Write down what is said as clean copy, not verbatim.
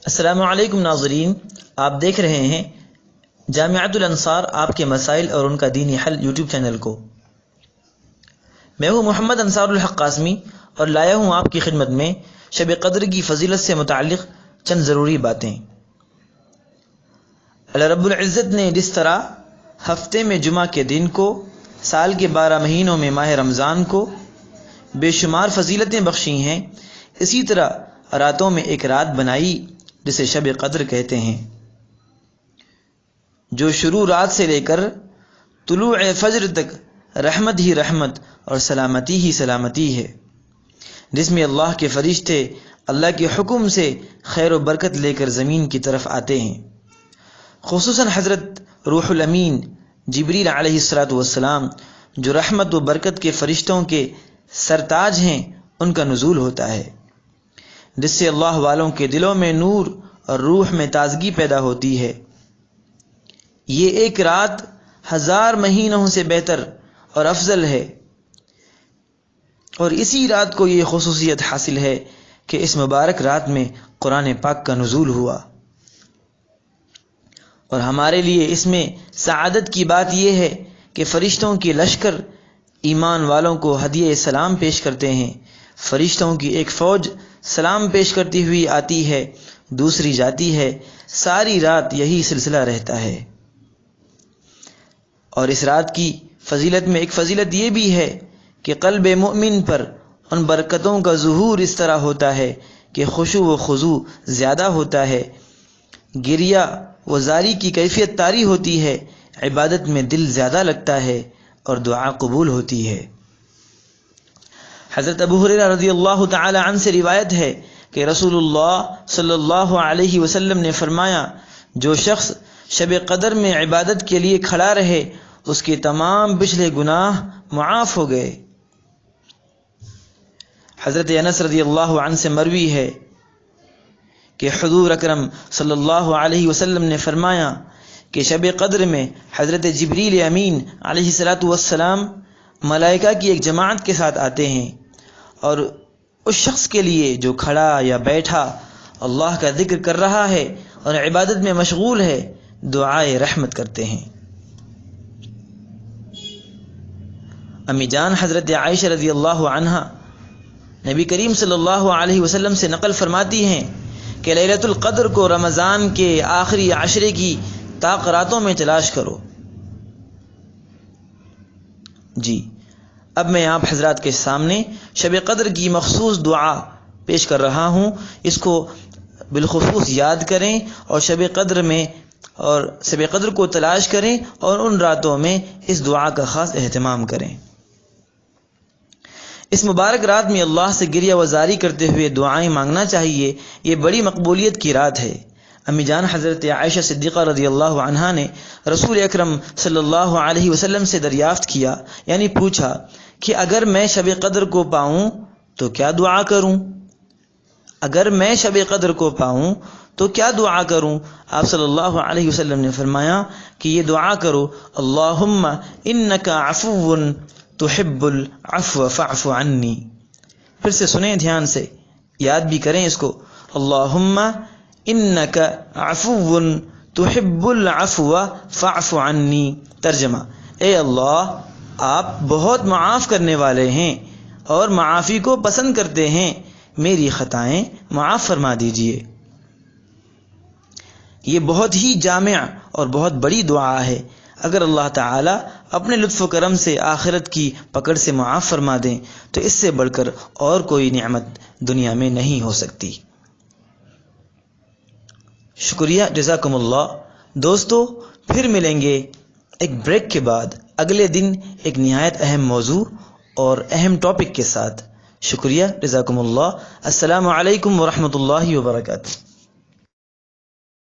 السلام علیکم ناظرین، آپ دیکھ رہے ہیں جامعۃ الانصار آپ کے مسائل اور ان کا دینی حل یوٹیوب چینل کو۔ میں ہوں محمد انصار الحق قاسمی اور لایا ہوں آپ کی خدمت میں شب قدر کی فضیلت سے متعلق چند ضروری باتیں۔ اللہ رب العزت نے جس طرح ہفتے میں جمعہ کے دن کو، سال کے 12 مہینوں میں ماہ رمضان کو بے شمار فضیلتیں بخشی ہیں، اسی طرح راتوں میں ایک رات بنائی جسے شب قدر کہتے ہیں، جو شروع رات سے لے کر طلوع فجر تک رحمت ہی رحمت اور سلامتی ہی سلامتی ہے، جس میں اللہ کے فرشتے اللہ کے حکم سے خیر و برکت لے کر زمین کی طرف آتے ہیں۔ خصوصاً حضرت روح الامین جبریل علیہ السلام جو رحمت و برکت کے فرشتوں کے سرتاج ہیں، ان کا نزول ہوتا ہے، جس سے اللہ والوں کے دلوں میں نور اور روح میں تازگی پیدا ہوتی ہے۔ یہ ایک رات 1000 مہینوں سے بہتر اور افضل ہے، اور اسی رات کو یہ خصوصیت حاصل ہے کہ اس مبارک رات میں قرآن پاک کا نزول ہوا، اور ہمارے لیے اس میں سعادت کی بات یہ ہے کہ فرشتوں کی لشکر ایمان والوں کو ہدیہ سلام پیش کرتے ہیں۔ فرشتوں کی ایک فوج سلام پیش کرتی ہوئی آتی ہے، دوسری جاتی ہے، ساری رات یہی سلسلہ رہتا ہے۔ اور اس رات کی فضیلت میں ایک فضیلت یہ بھی ہے کہ قلب مومن پر ان برکتوں کا ظہور اس طرح ہوتا ہے کہ خشوع و خضوع زیادہ ہوتا ہے، گریہ و زاری کی کیفیت طاری ہوتی ہے، عبادت میں دل زیادہ لگتا ہے اور دعا قبول ہوتی ہے۔ حضرت ابو ہریرہ رضی اللہ تعالی عنہ سے روایت ہے کہ رسول اللہ صلی اللہ علیہ وسلم نے فرمایا، جو شخص شب قدر میں عبادت کے لیے کھڑا رہے اس کے تمام پچھلے گناہ معاف ہو گئے۔ حضرت انس رضی اللہ عنہ سے مروی ہے کہ حضور اکرم صلی اللہ علیہ وسلم نے فرمایا کہ شب قدر میں حضرت جبریل امین علیہ السلام ملائکہ کی ایک جماعت کے ساتھ آتے ہیں، اور اس شخص کے لیے جو کھڑا یا بیٹھا اللہ کا ذکر کر رہا ہے اور عبادت میں مشغول ہے، دعائے رحمت کرتے ہیں۔ امی جان حضرت عائشہ رضی اللہ عنہا نبی کریم صلی اللہ علیہ وسلم سے نقل فرماتی ہیں کہ لیلۃ القدر کو رمضان کے آخری عشرے کی طاق راتوں میں تلاش کرو۔ جی، اب میں آپ حضرات کے سامنے شب قدر کی مخصوص دعا پیش کر رہا ہوں، اس کو بالخصوص یاد کریں اور شب قدر کو تلاش کریں اور ان راتوں میں اس دعا کا خاص اہتمام کریں۔ اس مبارک رات میں اللہ سے گریہ وزاری کرتے ہوئے دعائیں مانگنا چاہیے، یہ بڑی مقبولیت کی رات ہے۔ امی جان حضرت عائشہ صدیقہ رضی اللہ عنہا نے رسول اکرم صلی اللہ علیہ وسلم سے دریافت کیا، یعنی پوچھا کہ اگر میں شب قدر کو پاؤں تو کیا دعا کروں؟ اگر میں شب قدر کو پاؤں تو کیا دعا کروں؟ آپ صلی اللہ علیہ وسلم نے فرمایا کہ یہ دعا کرو، اللہم انک عفو تحب العفو فاعف عنی۔ پھر سے سنیں دھیان سے، یاد بھی کریں اس کو، اللہم انک عفو تحب العفو فاعف عنی۔ ترجمہ، اے اللہ، آپ بہت معاف کرنے والے ہیں اور معافی کو پسند کرتے ہیں، میری خطائیں معاف فرما دیجئے۔ یہ بہت ہی جامع اور بہت بڑی دعا ہے، اگر اللہ تعالیٰ اپنے لطف و کرم سے آخرت کی پکڑ سے معاف فرما دیں تو اس سے بڑھ کر اور کوئی نعمت دنیا میں نہیں ہو سکتی۔ شکریہ، جزاکم اللہ۔ دوستو، پھر ملیں گے ایک بریک کے بعد اگلے دن ایک نہایت اہم موضوع اور اہم ٹاپک کے ساتھ۔ شکریہ، جزاکم اللہ۔ السلام علیکم ورحمۃ اللہ وبرکاتہ۔